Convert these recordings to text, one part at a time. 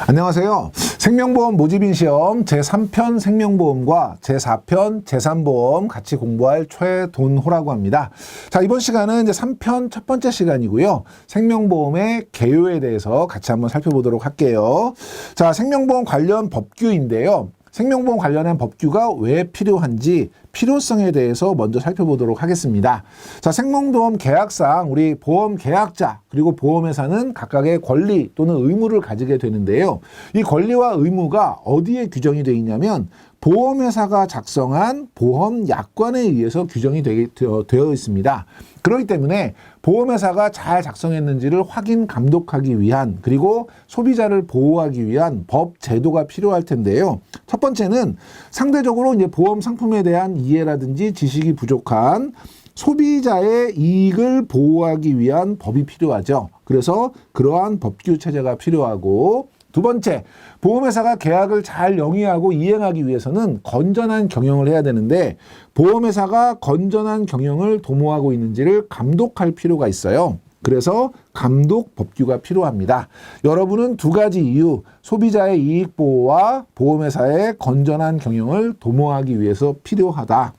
안녕하세요. 생명보험 모집인 시험 제3편 생명보험과 제4편 재산보험 같이 공부할 최돈호라고 합니다. 자, 이번 시간은 이제 3편 첫 번째 시간이고요. 생명보험의 개요에 대해서 같이 한번 살펴보도록 할게요. 자, 생명보험 관련 법규인데요. 생명보험 관련한 법규가 왜 필요한지 필요성에 대해서 먼저 살펴보도록 하겠습니다. 자, 생명보험 계약상 우리 보험 계약자 그리고 보험회사는 각각의 권리 또는 의무를 가지게 되는데요. 이 권리와 의무가 어디에 규정이 되어 있냐면 보험회사가 작성한 보험 약관에 의해서 규정이 되어 있습니다. 그렇기 때문에 보험회사가 잘 작성했는지를 확인 감독하기 위한 그리고 소비자를 보호하기 위한 법 제도가 필요할 텐데요. 첫 번째는 상대적으로 이제 보험 상품에 대한 이해라든지 지식이 부족한 소비자의 이익을 보호하기 위한 법이 필요하죠. 그래서 그러한 법규 체제가 필요하고, 두 번째, 보험회사가 계약을 잘 영위하고 이행하기 위해서는 건전한 경영을 해야 되는데 보험회사가 건전한 경영을 도모하고 있는지를 감독할 필요가 있어요. 그래서 감독 법규가 필요합니다. 여러분은 두 가지 이유, 소비자의 이익 보호와 보험회사의 건전한 경영을 도모하기 위해서 필요하다.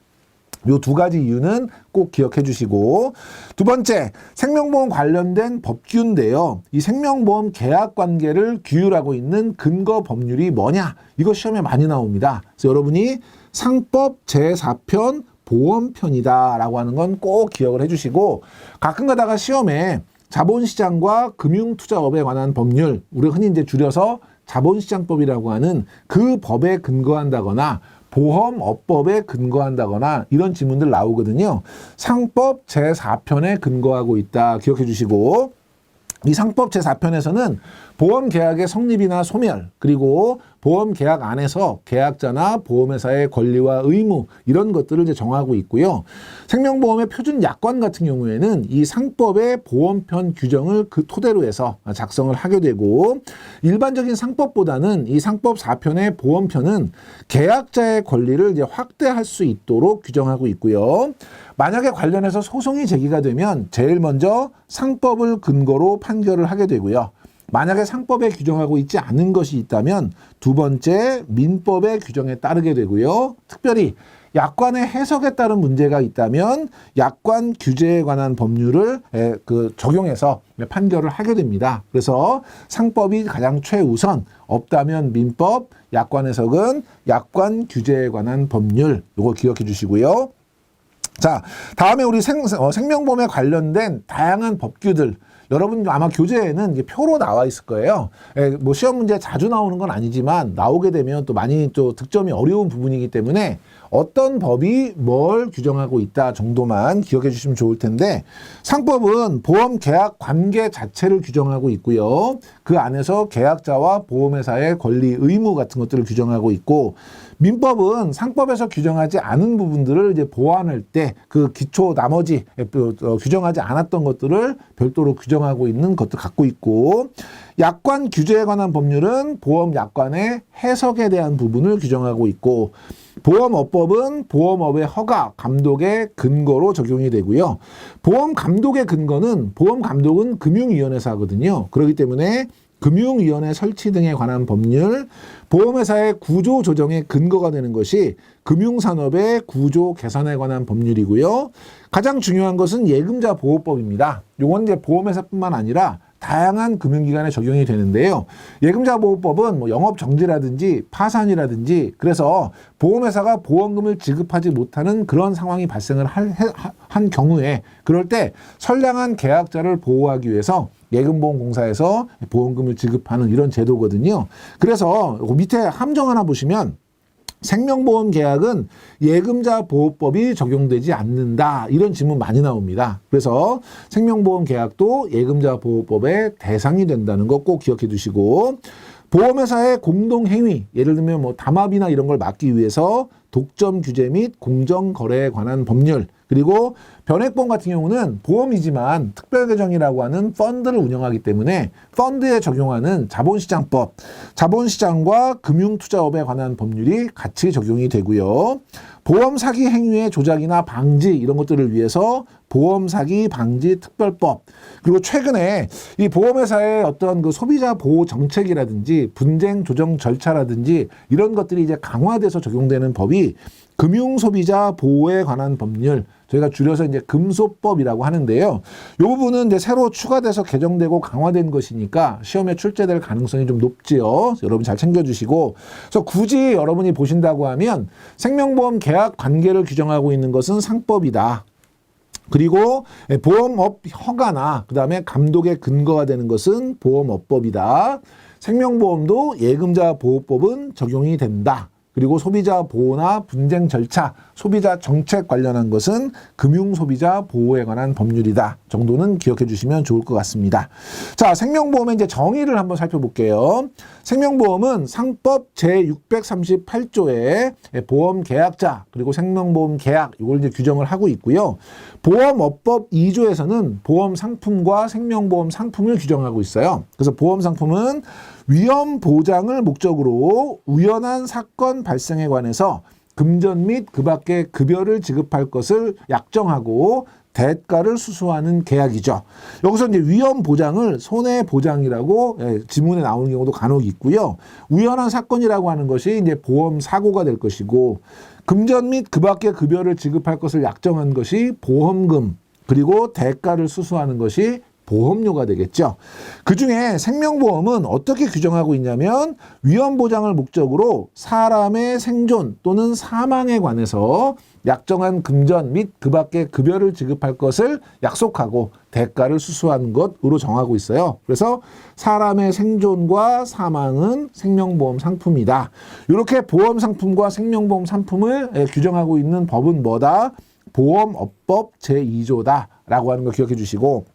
요 두 가지 이유는 꼭 기억해 주시고, 두 번째, 생명보험 관련된 법규인데요. 이 생명보험 계약 관계를 규율하고 있는 근거 법률이 뭐냐? 이거 시험에 많이 나옵니다. 그래서 여러분이 상법 제4편 보험편이다 라고 하는 건 꼭 기억을 해 주시고, 가끔 가다가 시험에 자본시장과 금융투자업에 관한 법률, 우리가 흔히 이제 줄여서 자본시장법이라고 하는 그 법에 근거한다거나 보험업법에 근거한다거나 이런 지문들 나오거든요. 상법 제4편에 근거하고 있다 기억해 주시고, 이 상법 제4편에서는 보험계약의 성립이나 소멸, 그리고 보험계약 안에서 계약자나 보험회사의 권리와 의무, 이런 것들을 이제 정하고 있고요. 생명보험의 표준 약관 같은 경우에는 이 상법의 보험편 규정을 그 토대로 해서 작성을 하게 되고, 일반적인 상법보다는 이 상법 4편의 보험편은 계약자의 권리를 이제 확대할 수 있도록 규정하고 있고요. 만약에 관련해서 소송이 제기가 되면 제일 먼저 상법을 근거로 판결을 하게 되고요. 만약에 상법에 규정하고 있지 않은 것이 있다면 두 번째 민법의 규정에 따르게 되고요. 특별히 약관의 해석에 따른 문제가 있다면 약관 규제에 관한 법률을 적용해서 판결을 하게 됩니다. 그래서 상법이 가장 최우선, 없다면 민법, 약관 해석은 약관 규제에 관한 법률, 이거 기억해 주시고요. 자, 다음에 우리 생명보험에 관련된 다양한 법규들, 여러분 아마 교재에는 이게 표로 나와 있을 거예요. 뭐 시험 문제 자주 나오는 건 아니지만 나오게 되면 또 많이 또 득점이 어려운 부분이기 때문에 어떤 법이 뭘 규정하고 있다 정도만 기억해 주시면 좋을 텐데, 상법은 보험 계약 관계 자체를 규정하고 있고요. 그 안에서 계약자와 보험회사의 권리, 의무 같은 것들을 규정하고 있고, 민법은 상법에서 규정하지 않은 부분들을 이제 보완할 때 그 기초 나머지 규정하지 않았던 것들을 별도로 규정하고 있는 것도 갖고 있고, 약관 규제에 관한 법률은 보험 약관의 해석에 대한 부분을 규정하고 있고, 보험업법은 보험업의 허가, 감독의 근거로 적용이 되고요. 보험감독의 근거는 보험감독은 금융위원회에서 하거든요. 그렇기 때문에 금융위원회 설치 등에 관한 법률, 보험회사의 구조 조정의 근거가 되는 것이 금융산업의 구조 개선에 관한 법률이고요. 가장 중요한 것은 예금자 보호법입니다. 요건 이제 보험회사뿐만 아니라 다양한 금융기관에 적용이 되는데요. 예금자 보호법은 뭐 영업 정지라든지 파산이라든지, 그래서 보험회사가 보험금을 지급하지 못하는 그런 상황이 발생을 한 경우에, 그럴 때 선량한 계약자를 보호하기 위해서 예금보험공사에서 보험금을 지급하는 이런 제도거든요. 그래서 밑에 함정 하나 보시면 생명보험 계약은 예금자 보호법이 적용되지 않는다, 이런 질문 많이 나옵니다. 그래서 생명보험 계약도 예금자 보호법의 대상이 된다는 거 꼭 기억해 두시고, 보험회사의 공동행위, 예를 들면 뭐 담합이나 이런 걸 막기 위해서 독점 규제 및 공정거래에 관한 법률, 그리고 변액보험 같은 경우는 보험이지만 특별계정이라고 하는 펀드를 운영하기 때문에 펀드에 적용하는 자본시장법, 자본시장과 금융투자업에 관한 법률이 같이 적용이 되고요. 보험 사기 행위의 조작이나 방지 이런 것들을 위해서 보험 사기 방지 특별법, 그리고 최근에 이 보험회사의 어떤 그 소비자 보호 정책이라든지 분쟁 조정 절차라든지 이런 것들이 이제 강화돼서 적용되는 법이 금융 소비자 보호에 관한 법률, 저희가 줄여서 이제 금소법이라고 하는데요. 이 부분은 이제 새로 추가돼서 개정되고 강화된 것이니까 시험에 출제될 가능성이 좀 높지요. 여러분 잘 챙겨주시고, 그래서 굳이 여러분이 보신다고 하면 생명보험 계약 관계를 규정하고 있는 것은 상법이다. 그리고 보험업 허가나 그다음에 감독의 근거가 되는 것은 보험업법이다. 생명보험도 예금자 보호법은 적용이 된다. 그리고 소비자 보호나 분쟁 절차, 소비자 정책 관련한 것은 금융소비자 보호에 관한 법률이다 정도는 기억해 주시면 좋을 것 같습니다. 자, 생명보험의 이제 정의를 한번 살펴볼게요. 생명보험은 상법 제638조에 보험 계약자 그리고 생명보험 계약 이걸 이제 규정을 하고 있고요. 보험업법 2조에서는 보험 상품과 생명보험 상품을 규정하고 있어요. 그래서 보험 상품은 위험 보장을 목적으로 우연한 사건 발생에 관해서 금전 및 그 밖의 급여를 지급할 것을 약정하고 대가를 수수하는 계약이죠. 여기서 이제 위험 보장을 손해 보장이라고 지문에 나오는 경우도 간혹 있고요. 우연한 사건이라고 하는 것이 이제 보험 사고가 될 것이고, 금전 및 그 밖의 급여를 지급할 것을 약정한 것이 보험금, 그리고 대가를 수수하는 것이 보험료가 되겠죠. 그중에 생명보험은 어떻게 규정하고 있냐면 위험보장을 목적으로 사람의 생존 또는 사망에 관해서 약정한 금전 및 그 밖의 급여를 지급할 것을 약속하고 대가를 수수하는 것으로 정하고 있어요. 그래서 사람의 생존과 사망은 생명보험 상품이다. 이렇게 보험 상품과 생명보험 상품을 규정하고 있는 법은 뭐다? 보험업법 제2조다라고 하는 거 기억해 주시고,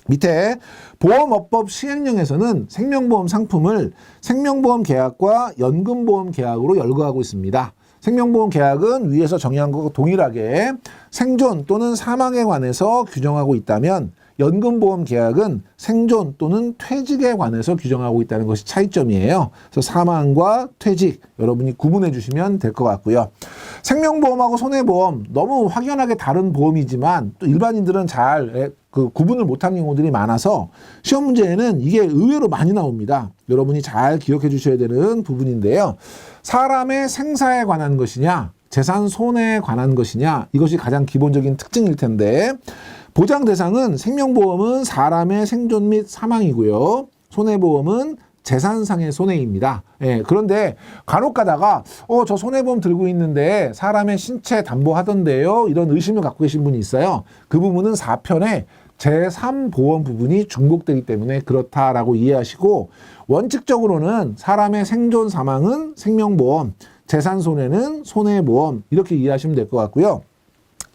밑에 보험업법 시행령에서는 생명보험 상품을 생명보험 계약과 연금보험 계약으로 열거하고 있습니다. 생명보험 계약은 위에서 정의한 것과 동일하게 생존 또는 사망에 관해서 규정하고 있다면, 연금보험 계약은 생존 또는 퇴직에 관해서 규정하고 있다는 것이 차이점이에요. 그래서 사망과 퇴직 여러분이 구분해 주시면 될 것 같고요. 생명보험하고 손해보험 너무 확연하게 다른 보험이지만 또 일반인들은 잘 구분을 못한 경우들이 많아서 시험 문제에는 이게 의외로 많이 나옵니다. 여러분이 잘 기억해 주셔야 되는 부분인데요. 사람의 생사에 관한 것이냐, 재산 손해에 관한 것이냐, 이것이 가장 기본적인 특징일 텐데, 보장 대상은 생명보험은 사람의 생존 및 사망이고요. 손해보험은 재산상의 손해입니다. 예, 그런데 간혹 가다가 저 손해보험 들고 있는데 사람의 신체 담보하던데요, 이런 의심을 갖고 계신 분이 있어요. 그 부분은 4편에 제3보험 부분이 중복되기 때문에 그렇다라고 이해하시고, 원칙적으로는 사람의 생존 사망은 생명보험, 재산 손해는 손해보험 이렇게 이해하시면 될 것 같고요.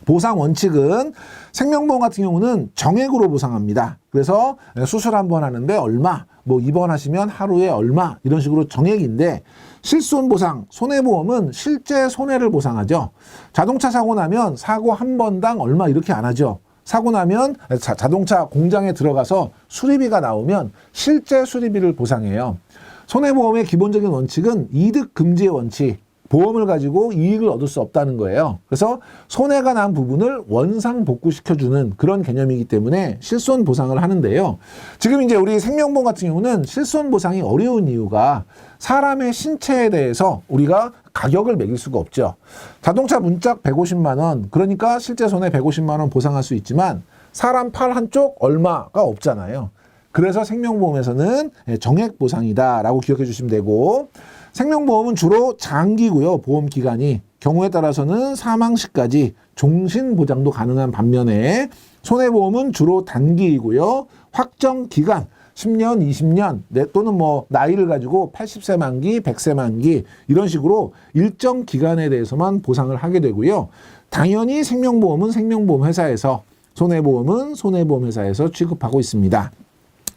보상 원칙은 생명보험 같은 경우는 정액으로 보상합니다. 그래서 수술 한 번 하는데 얼마, 뭐 입원하시면 하루에 얼마 이런 식으로 정액인데, 실손보상, 손해보험은 실제 손해를 보상하죠. 자동차 사고 나면 사고 한 번당 얼마 이렇게 안 하죠. 사고 나면 자동차 공장에 들어가서 수리비가 나오면 실제 수리비를 보상해요. 손해보험의 기본적인 원칙은 이득 금지의 원칙, 보험을 가지고 이익을 얻을 수 없다는 거예요. 그래서 손해가 난 부분을 원상 복구시켜주는 그런 개념이기 때문에 실손 보상을 하는데요. 지금 이제 우리 생명보험 같은 경우는 실손 보상이 어려운 이유가 사람의 신체에 대해서 우리가 가격을 매길 수가 없죠. 자동차 문짝 150만 원, 그러니까 실제 손해 150만 원 보상할 수 있지만 사람 팔 한쪽 얼마가 없잖아요. 그래서 생명보험에서는 정액 보상이다라고 기억해 주시면 되고, 생명보험은 주로 장기고요. 보험 기간이 경우에 따라서는 사망 시까지 종신 보장도 가능한 반면에, 손해보험은 주로 단기이고요. 확정 기간 10년, 20년 또는 뭐 나이를 가지고 80세 만기, 100세 만기 이런 식으로 일정 기간에 대해서만 보상을 하게 되고요. 당연히 생명보험은 생명보험 회사에서, 손해보험은 손해보험 회사에서 취급하고 있습니다.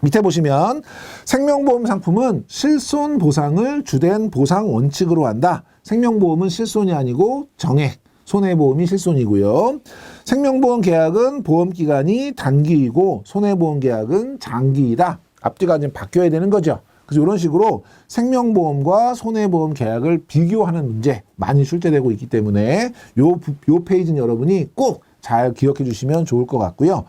밑에 보시면 생명보험 상품은 실손 보상을 주된 보상 원칙으로 한다. 생명보험은 실손이 아니고 정액, 손해보험이 실손이고요. 생명보험 계약은 보험기간이 단기이고 손해보험 계약은 장기이다. 앞뒤가 좀 바뀌어야 되는 거죠. 그래서 이런 식으로 생명보험과 손해보험 계약을 비교하는 문제 많이 출제되고 있기 때문에 요 페이지는 여러분이 꼭 잘 기억해 주시면 좋을 것 같고요.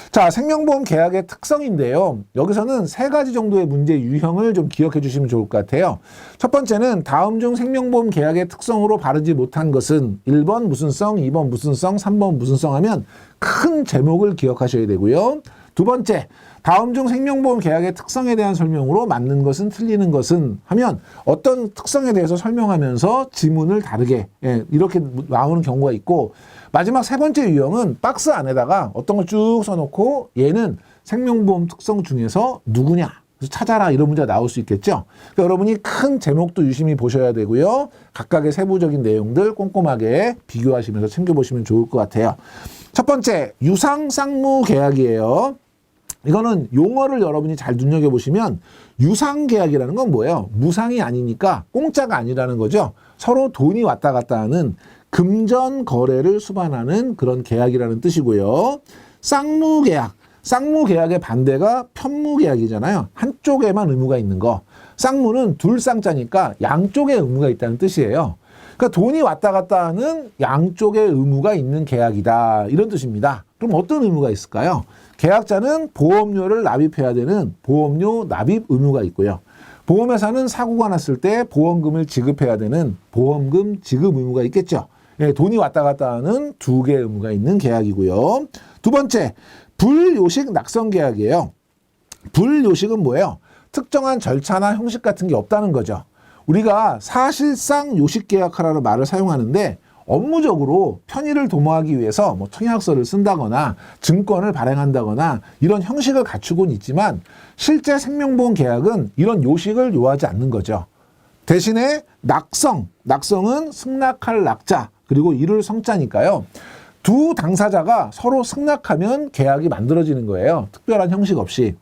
자, 생명보험 계약의 특성인데요. 여기서는 세 가지 정도의 문제 유형을 좀 기억해 주시면 좋을 것 같아요. 첫 번째는 다음 중 생명보험 계약의 특성으로 바르지 못한 것은 1번 무슨성, 2번 무슨성, 3번 무슨성 하면 큰 제목을 기억하셔야 되고요. 두 번째, 다음 중 생명보험 계약의 특성에 대한 설명으로 맞는 것은 틀리는 것은 하면 어떤 특성에 대해서 설명하면서 지문을 다르게 이렇게 나오는 경우가 있고, 마지막 세 번째 유형은 박스 안에다가 어떤 걸 쭉 써놓고 얘는 생명보험 특성 중에서 누구냐 그래서 찾아라 이런 문제가 나올 수 있겠죠. 그러니까 여러분이 큰 제목도 유심히 보셔야 되고요. 각각의 세부적인 내용들 꼼꼼하게 비교하시면서 챙겨보시면 좋을 것 같아요. 첫 번째, 유상쌍무 계약이에요. 이거는 용어를 여러분이 잘 눈여겨보시면 유상계약이라는 건 뭐예요? 무상이 아니니까 공짜가 아니라는 거죠. 서로 돈이 왔다 갔다 하는 금전 거래를 수반하는 그런 계약이라는 뜻이고요. 쌍무계약, 쌍무계약의 반대가 편무계약이잖아요. 한쪽에만 의무가 있는 거. 쌍무는 둘 쌍자니까 양쪽에 의무가 있다는 뜻이에요. 그러니까 돈이 왔다 갔다 하는 양쪽에 의무가 있는 계약이다. 이런 뜻입니다. 그럼 어떤 의무가 있을까요? 계약자는 보험료를 납입해야 되는 보험료 납입 의무가 있고요. 보험회사는 사고가 났을 때 보험금을 지급해야 되는 보험금 지급 의무가 있겠죠. 예, 돈이 왔다 갔다 하는 두 개의 의무가 있는 계약이고요. 두 번째, 불요식 낙성 계약이에요. 불요식은 뭐예요? 특정한 절차나 형식 같은 게 없다는 거죠. 우리가 사실상 요식 계약하라는 말을 사용하는데 업무적으로 편의를 도모하기 위해서 뭐 청약서를 쓴다거나 증권을 발행한다거나 이런 형식을 갖추고는 있지만 실제 생명보험 계약은 이런 요식을 요하지 않는 거죠. 대신에 낙성은 승낙할 낙자 그리고 이룰 성자니까요. 두 당사자가 서로 승낙하면 계약이 만들어지는 거예요. 특별한 형식 없이.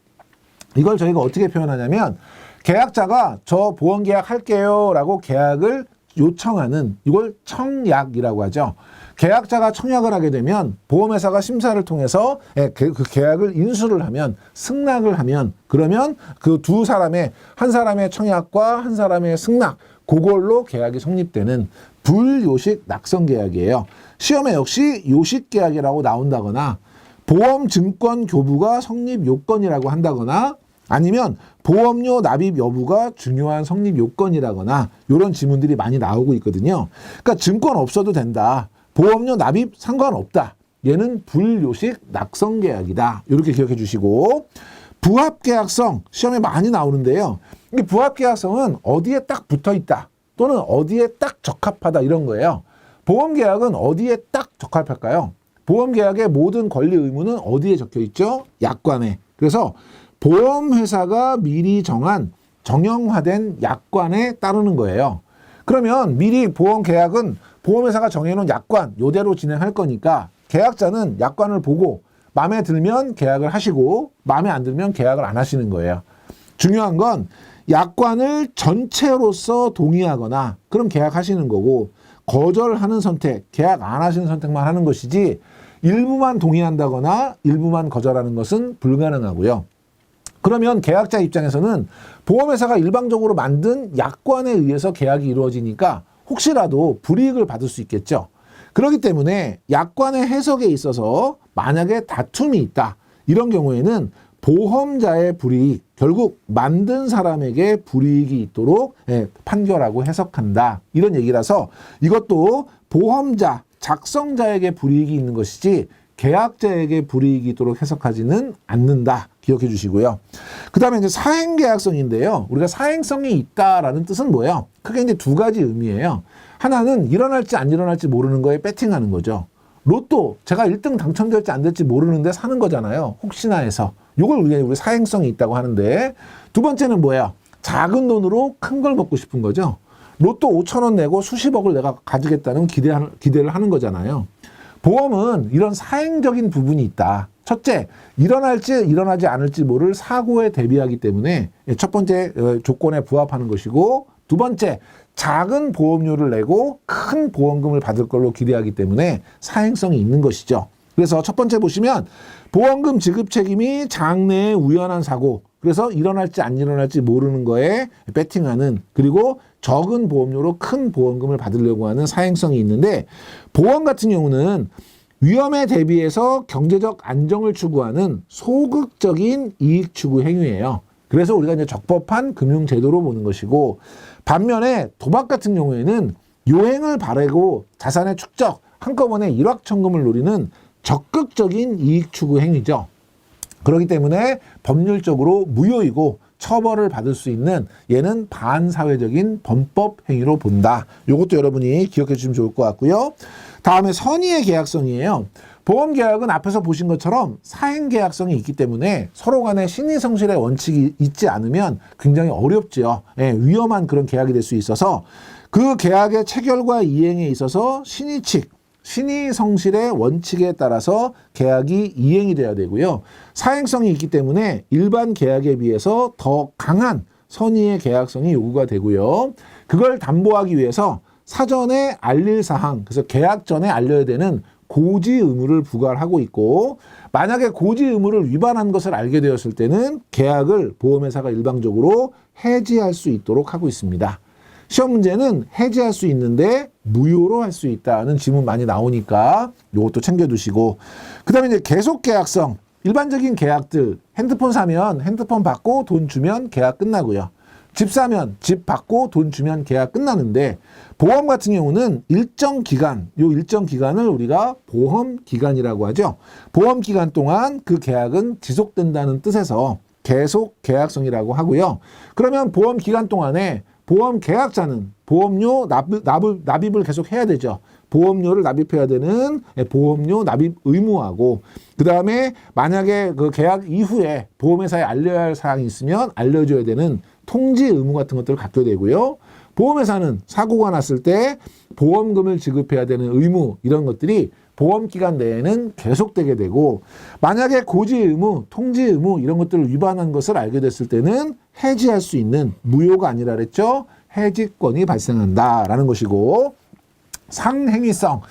이걸 저희가 어떻게 표현하냐면 계약자가 저 보험계약 할게요 라고 계약을 요청하는 이걸 청약이라고 하죠. 계약자가 청약을 하게 되면 보험회사가 심사를 통해서 그 계약을 인수를 하면 승낙을 하면 그러면 그 두 사람의 한 사람의 청약과 한 사람의 승낙 그걸로 계약이 성립되는 불요식 낙성 계약이에요. 시험에 역시 요식 계약이라고 나온다거나 보험증권 교부가 성립 요건이라고 한다거나 아니면 보험료 납입 여부가 중요한 성립 요건이라거나 이런 지문들이 많이 나오고 있거든요. 그러니까 증권 없어도 된다. 보험료 납입 상관없다. 얘는 불요식 낙성 계약이다. 이렇게 기억해 주시고 부합계약성 시험에 많이 나오는데요. 이 부합계약성은 어디에 딱 붙어 있다. 또는 어디에 딱 적합하다 이런 거예요. 보험계약은 어디에 딱 적합할까요? 보험계약의 모든 권리 의무는 어디에 적혀 있죠? 약관에. 그래서 보험회사가 미리 정한 정형화된 약관에 따르는 거예요. 그러면 미리 보험계약은 보험회사가 정해놓은 약관 이대로 진행할 거니까 계약자는 약관을 보고 마음에 들면 계약을 하시고 마음에 안 들면 계약을 안 하시는 거예요. 중요한 건 약관을 전체로서 동의하거나 그럼 계약하시는 거고 거절하는 선택, 계약 안 하시는 선택만 하는 것이지 일부만 동의한다거나 일부만 거절하는 것은 불가능하고요. 그러면 계약자 입장에서는 보험회사가 일방적으로 만든 약관에 의해서 계약이 이루어지니까 혹시라도 불이익을 받을 수 있겠죠. 그렇기 때문에 약관의 해석에 있어서 만약에 다툼이 있다. 이런 경우에는 보험자의 불이익, 결국 만든 사람에게 불이익이 있도록 판결하고 해석한다. 이런 얘기라서 이것도 보험자, 작성자에게 불이익이 있는 것이지 계약자에게 불이익이 있도록 해석하지는 않는다. 기억해 주시고요. 그 다음에 이제 사행계약성인데요. 우리가 사행성이 있다라는 뜻은 뭐예요? 크게 이제 두 가지 의미예요. 하나는 일어날지 안 일어날지 모르는 거에 배팅하는 거죠. 로또, 제가 1등 당첨될지 안 될지 모르는데 사는 거잖아요. 혹시나 해서. 이걸 우리 사행성이 있다고 하는데 두 번째는 뭐예요? 작은 돈으로 큰 걸 먹고 싶은 거죠. 로또 5,000원 내고 수십억을 내가 가지겠다는 기대를 하는 거잖아요. 보험은 이런 사행적인 부분이 있다. 첫째, 일어날지 일어나지 않을지 모를 사고에 대비하기 때문에 첫 번째 조건에 부합하는 것이고 두 번째, 작은 보험료를 내고 큰 보험금을 받을 걸로 기대하기 때문에 사행성이 있는 것이죠. 그래서 첫 번째 보시면 보험금 지급 책임이 장래의 우연한 사고, 그래서 일어날지 안 일어날지 모르는 거에 배팅하는, 그리고 적은 보험료로 큰 보험금을 받으려고 하는 사행성이 있는데, 보험 같은 경우는 위험에 대비해서 경제적 안정을 추구하는 소극적인 이익 추구 행위예요. 그래서 우리가 이제 적법한 금융제도로 보는 것이고, 반면에 도박 같은 경우에는 요행을 바라고 자산의 축적, 한꺼번에 일확천금을 노리는 적극적인 이익 추구 행위죠. 그렇기 때문에 법률적으로 무효이고 처벌을 받을 수 있는, 얘는 반사회적인 범법 행위로 본다. 이것도 여러분이 기억해 주시면 좋을 것 같고요. 다음에 선의의 계약성이에요. 보험 계약은 앞에서 보신 것처럼 사행 계약성이 있기 때문에 서로 간에 신의성실의 원칙이 있지 않으면 굉장히 어렵죠. 예, 위험한 그런 계약이 될 수 있어서 그 계약의 체결과 이행에 있어서 신의성실의 원칙에 따라서 계약이 이행이 돼야 되고요. 사행성이 있기 때문에 일반 계약에 비해서 더 강한 선의의 계약성이 요구가 되고요. 그걸 담보하기 위해서 사전에 알릴 사항, 그래서 계약 전에 알려야 되는 고지 의무를 부과를 하고 있고, 만약에 고지 의무를 위반한 것을 알게 되었을 때는 계약을 보험회사가 일방적으로 해지할 수 있도록 하고 있습니다. 시험 문제는 해지할 수 있는데 무효로 할 수 있다는 질문 많이 나오니까 이것도 챙겨두시고, 그 다음에 이제 계속 계약성. 일반적인 계약들, 핸드폰 사면 핸드폰 받고 돈 주면 계약 끝나고요. 집 사면 집 받고 돈 주면 계약 끝나는데, 보험 같은 경우는 일정 기간, 요 일정 기간을 우리가 보험 기간이라고 하죠. 보험 기간 동안 그 계약은 지속된다는 뜻에서 계속 계약성이라고 하고요. 그러면 보험 기간 동안에 보험 계약자는 보험료 납입을 계속 해야 되죠. 보험료를 납입해야 되는 보험료 납입 의무하고, 그 다음에 만약에 그 계약 이후에 보험회사에 알려야 할 사항이 있으면 알려줘야 되는 통지 의무 같은 것들을 갖게 되고요. 보험회사는 사고가 났을 때 보험금을 지급해야 되는 의무, 이런 것들이 보험기간 내에는 계속되게 되고, 만약에 고지 의무, 통지 의무 이런 것들을 위반한 것을 알게 됐을 때는 해지할 수 있는, 무효가 아니라 그랬죠. 해지권이 발생한다라는 것이고, 상행위성.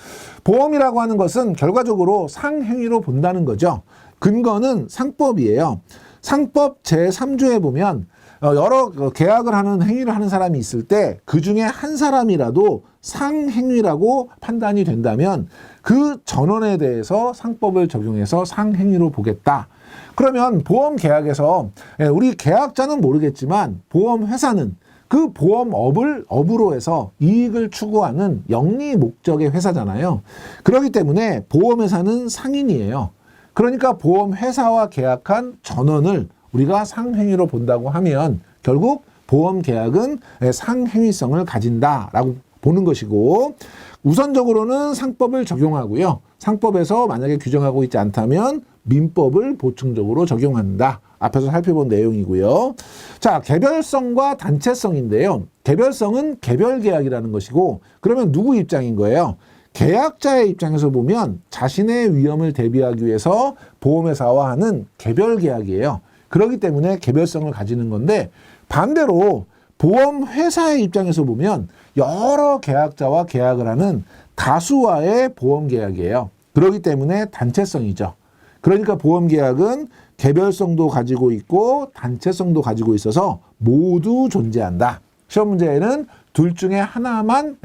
보험이라고 하는 것은 결과적으로 상행위로 본다는 거죠. 근거는 상법이에요. 상법 제3조에 보면 여러 계약을 하는 행위를 하는 사람이 있을 때 그 중에 한 사람이라도 상행위라고 판단이 된다면 그 전원에 대해서 상법을 적용해서 상행위로 보겠다. 그러면 보험 계약에서 우리 계약자는 모르겠지만 보험회사는 그 보험업으로 해서 이익을 추구하는 영리 목적의 회사잖아요. 그렇기 때문에 보험회사는 상인이에요. 그러니까 보험회사와 계약한 전원을 우리가 상행위로 본다고 하면 결국 보험 계약은 상행위성을 가진다라고 보는 것이고, 우선적으로는 상법을 적용하고요. 상법에서 만약에 규정하고 있지 않다면 민법을 보충적으로 적용한다. 앞에서 살펴본 내용이고요. 자, 개별성과 단체성인데요. 개별성은 개별계약이라는 것이고, 그러면 누구 입장인 거예요? 계약자의 입장에서 보면 자신의 위험을 대비하기 위해서 보험회사와 하는 개별계약이에요. 그렇기 때문에 개별성을 가지는 건데, 반대로 보험회사의 입장에서 보면 여러 계약자와 계약을 하는 다수와의 보험계약이에요. 그렇기 때문에 단체성이죠. 그러니까 보험계약은 개별성도 가지고 있고 단체성도 가지고 있어서 모두 존재한다. 시험 문제에는 둘 중에 하나만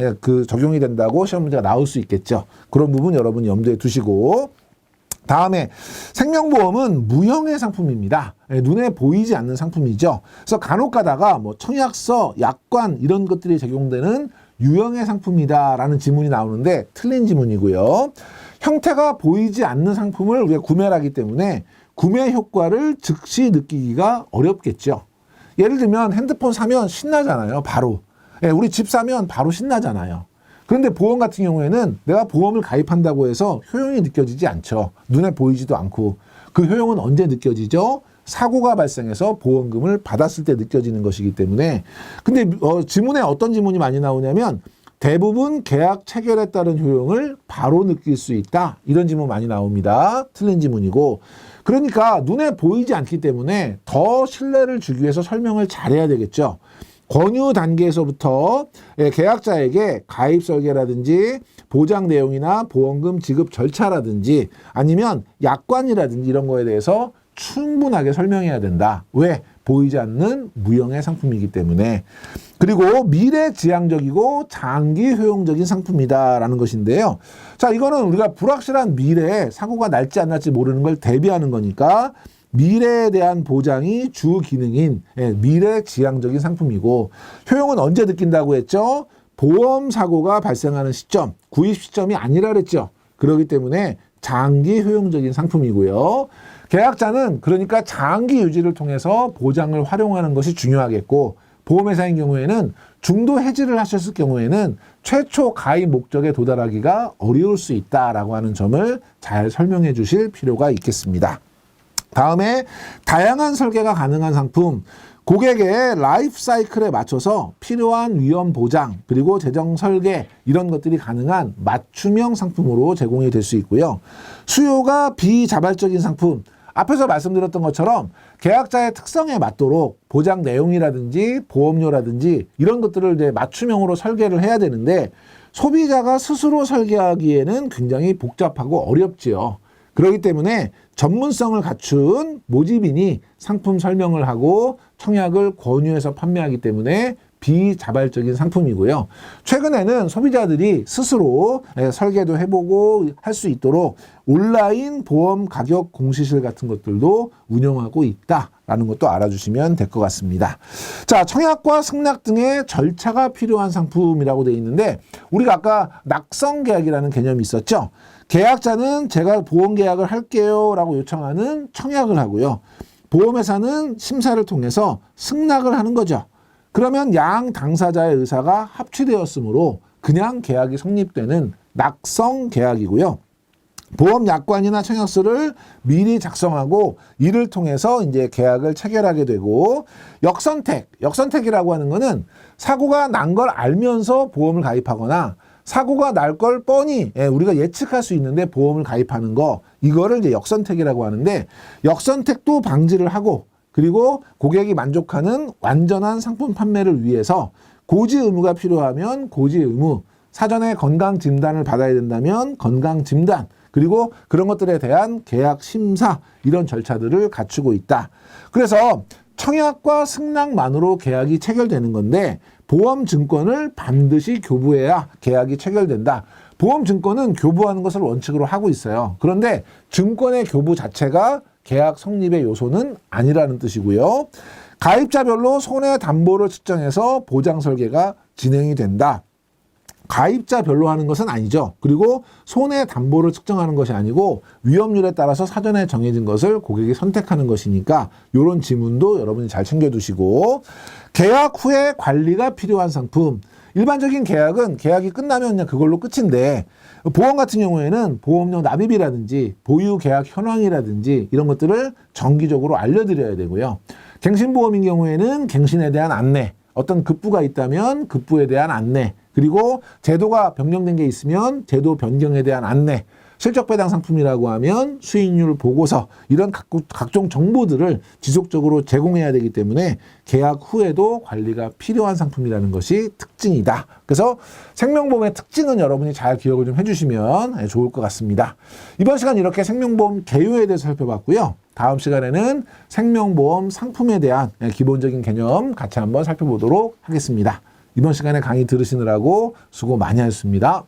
적용이 된다고 시험 문제가 나올 수 있겠죠. 그런 부분 여러분이 염두에 두시고, 다음에 생명보험은 무형의 상품입니다. 눈에 보이지 않는 상품이죠. 그래서 간혹 가다가 청약서, 약관 이런 것들이 적용되는 유형의 상품이다라는 지문이 나오는데 틀린 지문이고요. 형태가 보이지 않는 상품을 우리가 구매를 하기 때문에 구매 효과를 즉시 느끼기가 어렵겠죠. 예를 들면 핸드폰 사면 신나잖아요. 바로. 우리 집 사면 바로 신나잖아요. 그런데 보험 같은 경우에는 내가 보험을 가입한다고 해서 효용이 느껴지지 않죠. 눈에 보이지도 않고. 그 효용은 언제 느껴지죠? 사고가 발생해서 보험금을 받았을 때 느껴지는 것이기 때문에. 근데 지문에 어떤 지문이 많이 나오냐면 대부분 계약 체결에 따른 효용을 바로 느낄 수 있다. 이런 지문 많이 나옵니다. 틀린 지문이고. 그러니까 눈에 보이지 않기 때문에 더 신뢰를 주기 위해서 설명을 잘해야 되겠죠. 권유 단계에서부터 계약자에게 가입 설계라든지 보장 내용이나 보험금 지급 절차라든지 아니면 약관이라든지 이런 거에 대해서 충분하게 설명해야 된다. 왜? 보이지 않는 무형의 상품이기 때문에. 그리고 미래지향적이고 장기 효용적인 상품이다라는 것인데요. 자, 이거는 우리가 불확실한 미래에 사고가 날지 안 날지 모르는 걸 대비하는 거니까 미래에 대한 보장이 주 기능인 미래지향적인 상품이고, 효용은 언제 느낀다고 했죠? 보험 사고가 발생하는 시점, 구입 시점이 아니라 그랬죠. 그렇기 때문에 장기 효용적인 상품이고요. 계약자는 그러니까 장기 유지를 통해서 보장을 활용하는 것이 중요하겠고, 보험회사인 경우에는 중도 해지를 하셨을 경우에는 최초 가입 목적에 도달하기가 어려울 수 있다라고 하는 점을 잘 설명해 주실 필요가 있겠습니다. 다음에 다양한 설계가 가능한 상품, 고객의 라이프 사이클에 맞춰서 필요한 위험 보장 그리고 재정 설계 이런 것들이 가능한 맞춤형 상품으로 제공이 될 수 있고요. 수요가 비자발적인 상품, 앞에서 말씀드렸던 것처럼 계약자의 특성에 맞도록 보장 내용이라든지 보험료라든지 이런 것들을 이제 맞춤형으로 설계를 해야 되는데, 소비자가 스스로 설계하기에는 굉장히 복잡하고 어렵지요. 그렇기 때문에 전문성을 갖춘 모집인이 상품 설명을 하고 청약을 권유해서 판매하기 때문에 비자발적인 상품이고요. 최근에는 소비자들이 스스로 설계도 해보고 할 수 있도록 온라인 보험 가격 공시실 같은 것들도 운영하고 있다라는 것도 알아주시면 될 것 같습니다. 자, 청약과 승낙 등의 절차가 필요한 상품이라고 되어 있는데, 우리가 아까 낙성 계약이라는 개념이 있었죠. 계약자는 제가 보험 계약을 할게요 라고 요청하는 청약을 하고요. 보험회사는 심사를 통해서 승낙을 하는 거죠. 그러면 양 당사자의 의사가 합치되었으므로 그냥 계약이 성립되는 낙성 계약이고요. 보험 약관이나 청약서를 미리 작성하고 이를 통해서 이제 계약을 체결하게 되고, 역선택이라고 하는 거는 사고가 난 걸 알면서 보험을 가입하거나 사고가 날 걸 뻔히 우리가 예측할 수 있는데 보험을 가입하는 거, 이거를 이제 역선택이라고 하는데, 역선택도 방지를 하고 그리고 고객이 만족하는 완전한 상품 판매를 위해서 고지 의무가 필요하면 고지 의무, 사전에 건강 진단을 받아야 된다면 건강 진단, 그리고 그런 것들에 대한 계약 심사 이런 절차들을 갖추고 있다. 그래서 청약과 승낙만으로 계약이 체결되는 건데, 보험증권을 반드시 교부해야 계약이 체결된다. 보험증권은 교부하는 것을 원칙으로 하고 있어요. 그런데 증권의 교부 자체가 계약 성립의 요소는 아니라는 뜻이고요. 가입자별로 손해담보를 측정해서 보장 설계가 진행이 된다. 가입자별로 하는 것은 아니죠. 그리고 손해담보를 측정하는 것이 아니고 위험률에 따라서 사전에 정해진 것을 고객이 선택하는 것이니까 이런 지문도 여러분이 잘 챙겨두시고, 계약 후에 관리가 필요한 상품. 일반적인 계약은 계약이 끝나면 그냥 그걸로 끝인데, 보험 같은 경우에는 보험료 납입이라든지 보유 계약 현황이라든지 이런 것들을 정기적으로 알려드려야 되고요. 갱신보험인 경우에는 갱신에 대한 안내, 어떤 급부가 있다면 급부에 대한 안내, 그리고 제도가 변경된 게 있으면 제도 변경에 대한 안내, 실적배당 상품이라고 하면 수익률 보고서, 이런 각종 정보들을 지속적으로 제공해야 되기 때문에 계약 후에도 관리가 필요한 상품이라는 것이 특징이다. 그래서 생명보험의 특징은 여러분이 잘 기억을 좀 해주시면 좋을 것 같습니다. 이번 시간 이렇게 생명보험 개요에 대해서 살펴봤고요. 다음 시간에는 생명보험 상품에 대한 기본적인 개념 같이 한번 살펴보도록 하겠습니다. 이번 시간에 강의 들으시느라고 수고 많이 하셨습니다.